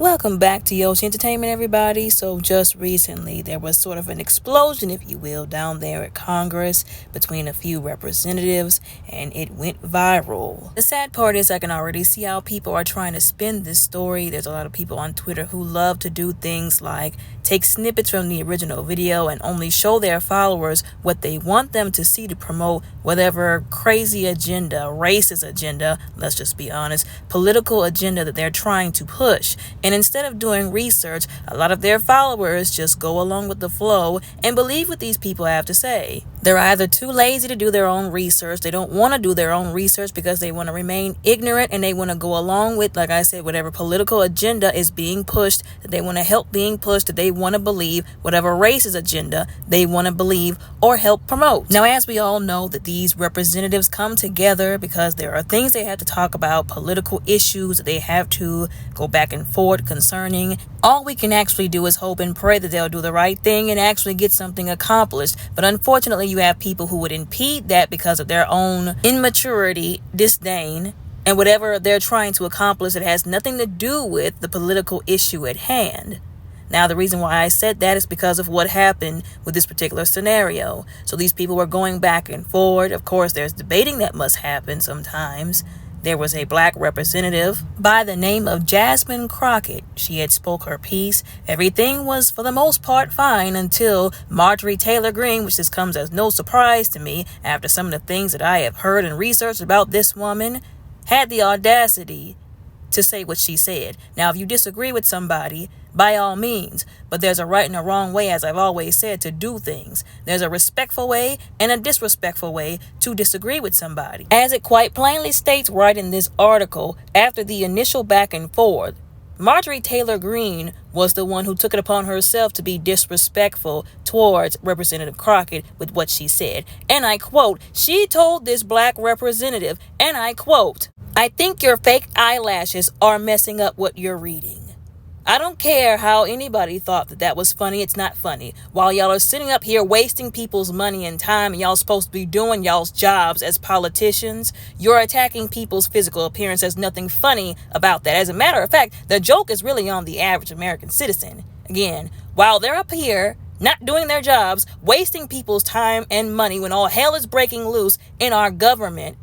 Welcome back to Yoshi Entertainment, everybody. So just recently, there was sort of an explosion, if you will, down there at Congress between a few representatives, and it went viral. The sad part is I can already see how people are trying to spin this story. There's a lot of people on Twitter who love to do things like take snippets from the original video and only show their followers what they want them to see to promote whatever crazy agenda, racist agenda, let's just be honest, political agenda that they're trying to push. And instead of doing research, a lot of their followers just go along with the flow and believe what these people have to say. They're either too lazy to do their own research, they don't want to do their own research because they want to remain ignorant and they want to go along with, like I said, whatever political agenda is being pushed, that they want to help being pushed, that they want to believe, whatever racist agenda they want to believe or help promote. Now, as we all know, that these representatives come together because there are things they have to talk about, political issues that they have to go back and forth concerning. All we can actually do is hope and pray that they'll do the right thing and actually get something accomplished. But unfortunately, you have people who would impede that because of their own immaturity, disdain, and whatever they're trying to accomplish that has nothing to do with the political issue at hand. Now, the reason why I said that is because of what happened with this particular scenario. So these people were going back and forward. Of course, there's debating that must happen sometimes. There was a black representative by the name of Jasmine Crockett. She had spoke her piece. Everything was, for the most part, fine until Marjorie Taylor Greene, which this comes as no surprise to me after some of the things that I have heard and researched about this woman, had the audacity to say what she said. Now, if you disagree with somebody, by all means, but there's a right and a wrong way, as I've always said, to do things. There's a respectful way and a disrespectful way to disagree with somebody. As it quite plainly states right in this article, after the initial back and forth, Marjorie Taylor Greene was the one who took it upon herself to be disrespectful towards Representative Crockett with what she said. And I quote, she told this black representative, and I quote, "I think your fake eyelashes are messing up what you're reading." I don't care how anybody thought that was funny. It's not funny. While y'all are sitting up here wasting people's money and time and y'all supposed to be doing y'all's jobs as politicians, you're attacking people's physical appearance. There's nothing funny about that. As a matter of fact, the joke is really on the average American citizen. Again, while they're up here not doing their jobs, wasting people's time and money when all hell is breaking loose in our government,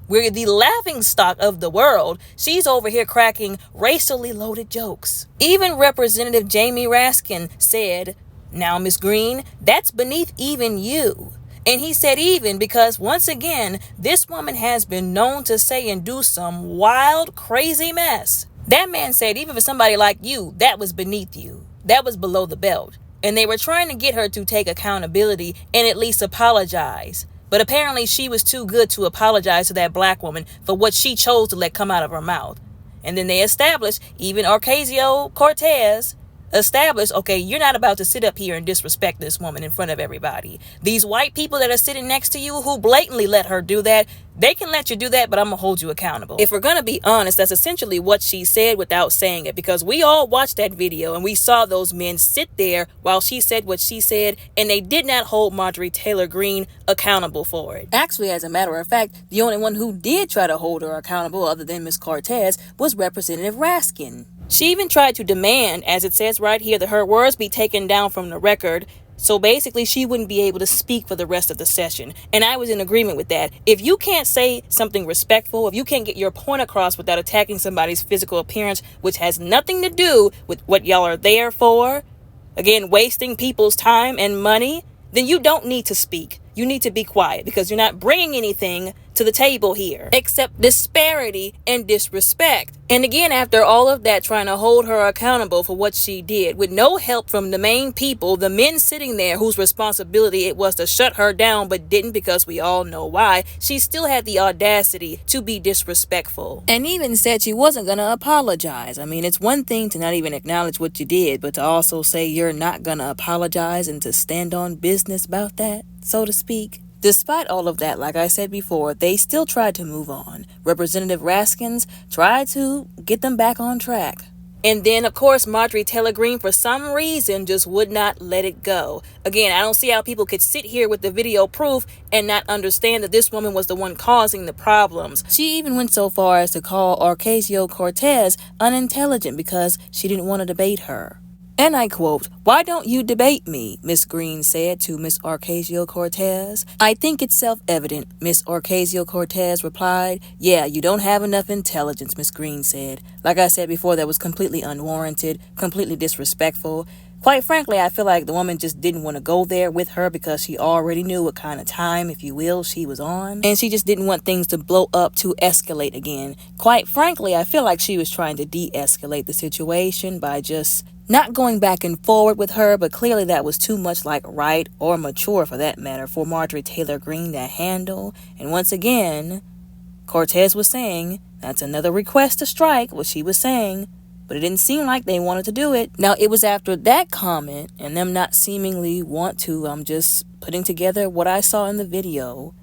we're the laughingstock of the world. She's over here cracking racially loaded jokes. Even Representative Jamie Raskin said, "Now, Miss Greene, that's beneath even you." And he said even because, once again, this woman has been known to say and do some wild, crazy mess. That man said, even for somebody like you, that was beneath you. That was below the belt. And they were trying to get her to take accountability and at least apologize. But apparently she was too good to apologize to that black woman for what she chose to let come out of her mouth. And then they established, even Cortez established, okay, you're not about to sit up here and disrespect this woman in front of everybody. These white people that are sitting next to you who blatantly let her do that, they can let you do that, but I'm going to hold you accountable. If we're going to be honest, that's essentially what she said without saying it, because we all watched that video and we saw those men sit there while she said what she said, and they did not hold Marjorie Taylor Greene accountable for it. Actually, as a matter of fact, the only one who did try to hold her accountable other than Ms. Cortez was Representative Raskin. She even tried to demand, as it says right here, that her words be taken down from the record. So basically, she wouldn't be able to speak for the rest of the session. And I was in agreement with that. If you can't say something respectful, if you can't get your point across without attacking somebody's physical appearance, which has nothing to do with what y'all are there for, again, wasting people's time and money, then you don't need to speak. You need to be quiet because you're not bringing anything to the table here except disparity and disrespect. And again, after all of that, trying to hold her accountable for what she did with no help from the main people, the men sitting there whose responsibility it was to shut her down, but didn't because we all know why, she still had the audacity to be disrespectful and even said she wasn't going to apologize. I mean, it's one thing to not even acknowledge what you did, but to also say you're not going to apologize and to stand on business about that, so to speak. Despite all of that, like I said before, they still tried to move on. Representative Raskins tried to get them back on track. And then, of course, Marjorie Taylor Greene, for some reason, just would not let it go. Again, I don't see how people could sit here with the video proof and not understand that this woman was the one causing the problems. She even went so far as to call Cortez unintelligent because she didn't want to debate her. And I quote, "Why don't you debate me?" Miss Greene said to Miss Cortez. "I think it's self-evident," Miss Cortez replied. "Yeah, you don't have enough intelligence," Miss Greene said. Like I said before, that was completely unwarranted, completely disrespectful. Quite frankly, I feel like the woman just didn't want to go there with her because she already knew what kind of time, if you will, she was on. And she just didn't want things to blow up, to escalate again. Quite frankly, I feel like she was trying to de-escalate the situation by just not going back and forward with her, but clearly that was too much like right, or mature for that matter, for Marjorie Taylor Greene to handle. And once again, Cortez was saying, that's another request to strike, what she was saying, but it didn't seem like they wanted to do it. Now, it was after that comment and them not seemingly want to, I'm just putting together what I saw in the video,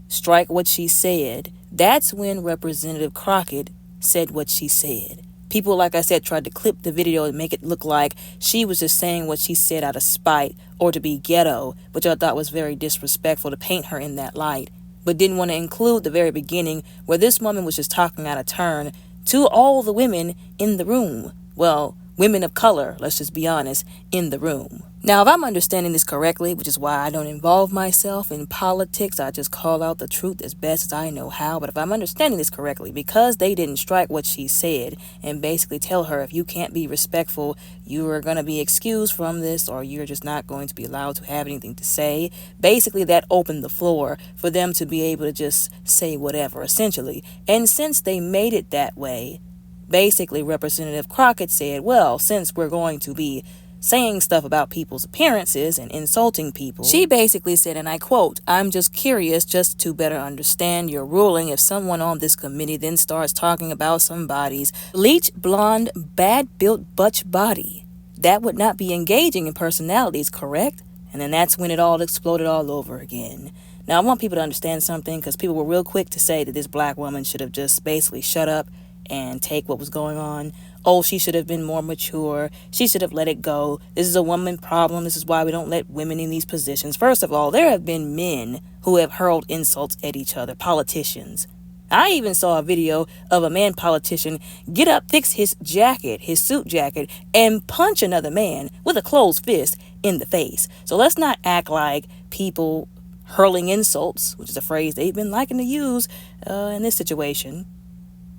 strike what she said, that's when Representative Crockett said what she said. People, like I said, tried to clip the video and make it look like she was just saying what she said out of spite or to be ghetto, which I thought was very disrespectful to paint her in that light, but didn't want to include the very beginning where this woman was just talking out of turn to all the women in the room. Well, women of color, let's just be honest, in the room. Now, if I'm understanding this correctly, which is why I don't involve myself in politics, I just call out the truth as best as I know how. But if I'm understanding this correctly, because they didn't strike what she said and basically tell her if you can't be respectful, you are going to be excused from this, or you're just not going to be allowed to have anything to say. Basically, that opened the floor for them to be able to just say whatever, essentially. And since they made it that way, basically Representative Crockett said, well, since we're going to be saying stuff about people's appearances and insulting people, she basically said, and I quote, "I'm just curious just to better understand your ruling. If someone on this committee then starts talking about somebody's bleach blonde, bad-built butch body, that would not be engaging in personalities, correct?" And then that's when it all exploded all over again. Now, I want people to understand something, because people were real quick to say that this black woman should have just basically shut up and take what was going on. Oh, she should have been more mature. She should have let it go. This is a woman problem. This is why we don't let women in these positions. First of all, there have been men who have hurled insults at each other, politicians. I even saw a video of a man politician get up, fix his jacket, his suit jacket, and punch another man with a closed fist in the face. So let's not act like people hurling insults, which is a phrase they've been liking to use in this situation,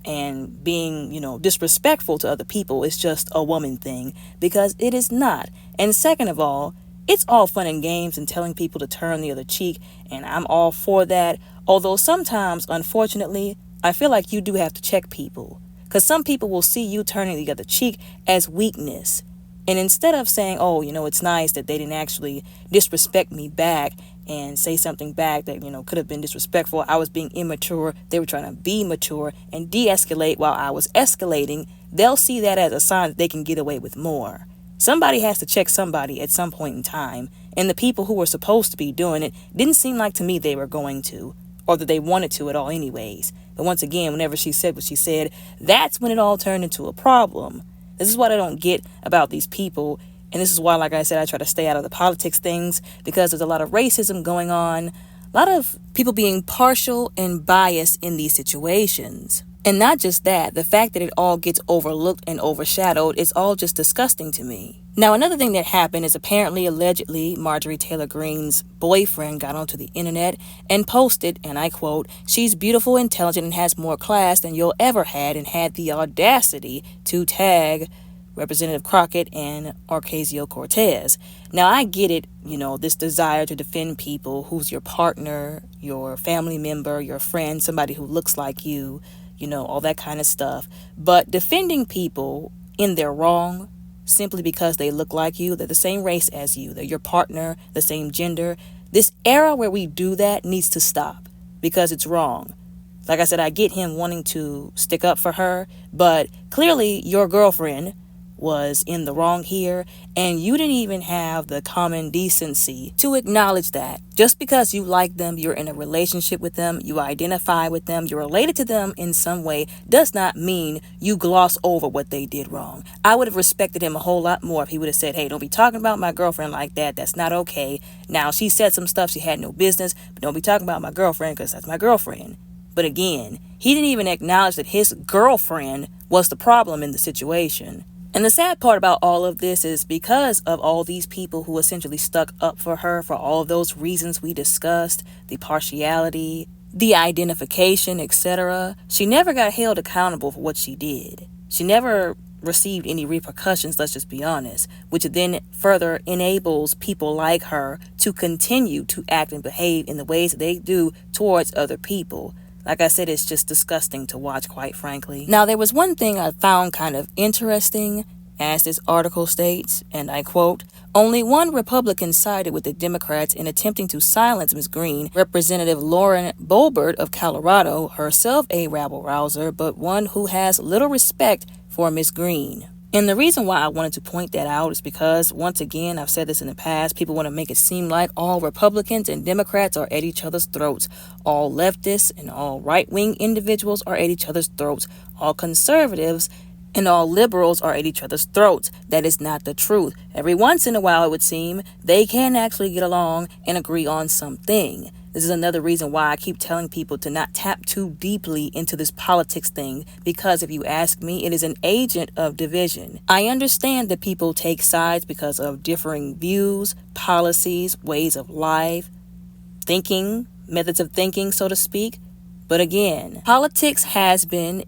and being, disrespectful to other people is just a woman thing, because it is not. And second of all, it's all fun and games and telling people to turn the other cheek, and I'm all for that. Although sometimes, unfortunately, I feel like you do have to check people, because some people will see you turning the other cheek as weakness. And instead of saying, oh, it's nice that they didn't actually disrespect me back and say something back that, could have been disrespectful, I was being immature, they were trying to be mature and de-escalate while I was escalating, they'll see that as a sign that they can get away with more. Somebody has to check somebody at some point in time, and the people who were supposed to be doing it didn't seem like to me they were going to, or that they wanted to at all anyways. But once again, whenever she said what she said, that's when it all turned into a problem. This is what I don't get about these people. And this is why, like I said, I try to stay out of the politics things, because there's a lot of racism going on, a lot of people being partial and biased in these situations. And not just that, the fact that it all gets overlooked and overshadowed is all just disgusting to me. Now, another thing that happened is allegedly, Marjorie Taylor Greene's boyfriend got onto the internet and posted, and I quote, "She's beautiful, intelligent, and has more class than you'll ever had," and had the audacity to tag Representative Crockett and Cortez. Now, I get it, this desire to defend people who's your partner, your family member, your friend, somebody who looks like you, all that kind of stuff. But defending people in their wrong simply because they look like you, they're the same race as you, they're your partner, the same gender, this era where we do that needs to stop, because it's wrong. Like I said, I get him wanting to stick up for her, but clearly your girlfriend was in the wrong here, and you didn't even have the common decency to acknowledge that. Just because you like them, you're in a relationship with them, you identify with them, you're related to them in some way, does not mean you gloss over what they did wrong. I would have respected him a whole lot more if he would have said, hey, don't be talking about my girlfriend like that. That's not okay. Now, she said some stuff she had no business, but don't be talking about my girlfriend because that's my girlfriend. But again, he didn't even acknowledge that his girlfriend was the problem in the situation. And the sad part about all of this is because of all these people who essentially stuck up for her for all of those reasons we discussed, the partiality, the identification, etc., she never got held accountable for what she did. She never received any repercussions, let's just be honest, which then further enables people like her to continue to act and behave in the ways that they do towards other people. Like I said, it's just disgusting to watch, quite frankly. Now, there was one thing I found kind of interesting, as this article states, and I quote, "Only one Republican sided with the Democrats in attempting to silence Ms. Greene, Representative Lauren Boebert of Colorado, herself a rabble-rouser, but one who has little respect for Ms. Greene." And the reason why I wanted to point that out is because, once again, I've said this in the past, people want to make it seem like all Republicans and Democrats are at each other's throats. All leftists and all right-wing individuals are at each other's throats. All conservatives and all liberals are at each other's throats. That is not the truth. Every once in a while, it would seem, they can actually get along and agree on something. This is another reason why I keep telling people to not tap too deeply into this politics thing, because if you ask me, it is an agent of division. I understand that people take sides because of differing views, policies, ways of life, thinking, methods of thinking, so to speak. But again, politics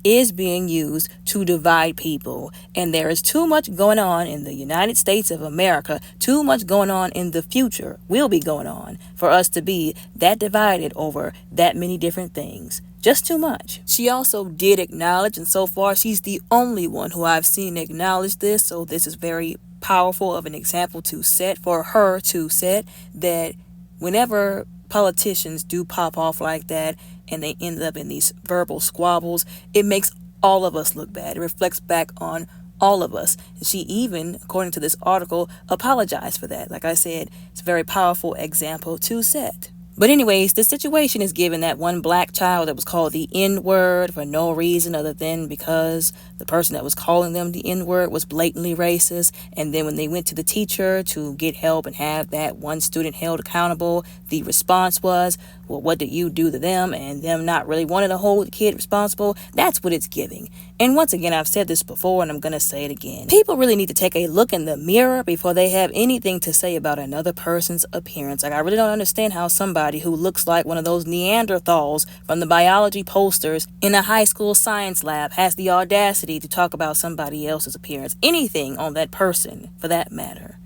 is being used to divide people. And there is too much going on in the United States of America, too much going on in the future, will be going on, for us to be that divided over that many different things. Just too much. She also did acknowledge, and so far she's the only one who I've seen acknowledge this, so this is very powerful of an example to set for her to set, that whenever politicians do pop off like that and they end up in these verbal squabbles, it makes all of us look bad. It reflects back on all of us. And she even, according to this article, apologized for that. Like I said, it's a very powerful example to set. But anyways, the situation is given that one black child that was called the N-word for no reason other than because the person that was calling them the N-word was blatantly racist. And then when they went to the teacher to get help and have that one student held accountable, the response was, well, what did you do to them? And them not really wanting to hold the kid responsible. That's what it's giving. And once again, I've said this before and I'm going to say it again. People really need to take a look in the mirror before they have anything to say about another person's appearance. Like, I really don't understand how somebody who looks like one of those Neanderthals from the biology posters in a high school science lab has the audacity to talk about somebody else's appearance. Anything on that person, for that matter.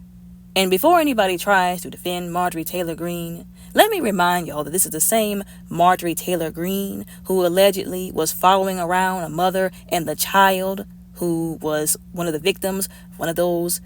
And before anybody tries to defend Marjorie Taylor Greene, let me remind y'all that this is the same Marjorie Taylor Greene who allegedly was following around a mother and the child who was one of the victims, one of those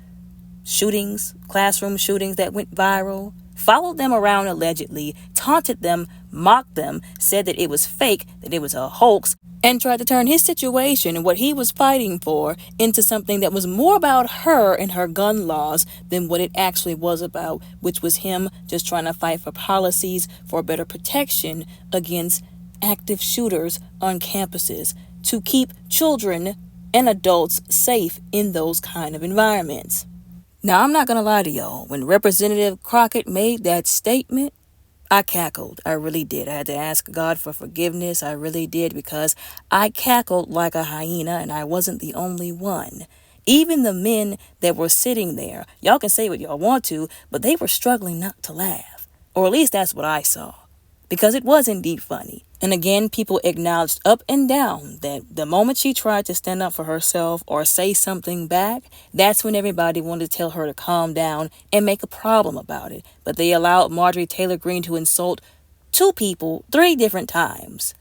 shootings, classroom shootings that went viral, followed them around allegedly, taunted them, mocked them, said that it was fake, that it was a hoax, and tried to turn his situation and what he was fighting for into something that was more about her and her gun laws than what it actually was about, which was him just trying to fight for policies for better protection against active shooters on campuses, to keep children and adults safe in those kind of environments. Now, I'm not going to lie to y'all. When Representative Crockett made that statement, I cackled. I really did. I had to ask God for forgiveness. I really did, because I cackled like a hyena, and I wasn't the only one. Even the men that were sitting there, y'all can say what y'all want to, but they were struggling not to laugh. Or at least that's what I saw. Because it was indeed funny. And again, people acknowledged up and down that the moment she tried to stand up for herself or say something back, that's when everybody wanted to tell her to calm down and make a problem about it. But they allowed Marjorie Taylor Greene to insult two people 3 different times.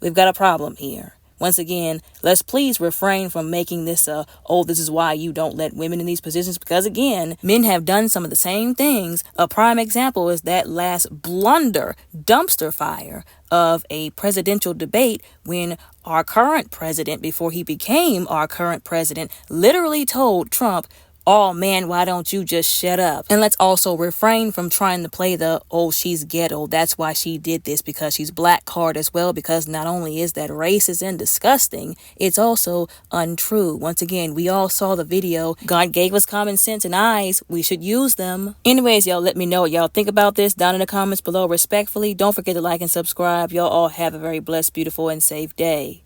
We've got a problem here. Once again, let's please refrain from making this this is why you don't let women in these positions, because again, men have done some of the same things. A prime example is that last blunder dumpster fire of a presidential debate when our current president, before he became our current president, literally told Trump, "Oh man, why don't you just shut up?" And let's also refrain from trying to play the, "oh, she's ghetto, that's why she did this because she's black" card as well, because not only is that racist and disgusting, it's also untrue. Once again, we all saw the video. God gave us common sense and eyes. We should use them. Anyways, y'all, let me know what y'all think about this down in the comments below respectfully. Don't forget to like and subscribe. Y'all all have a very blessed, beautiful, and safe day.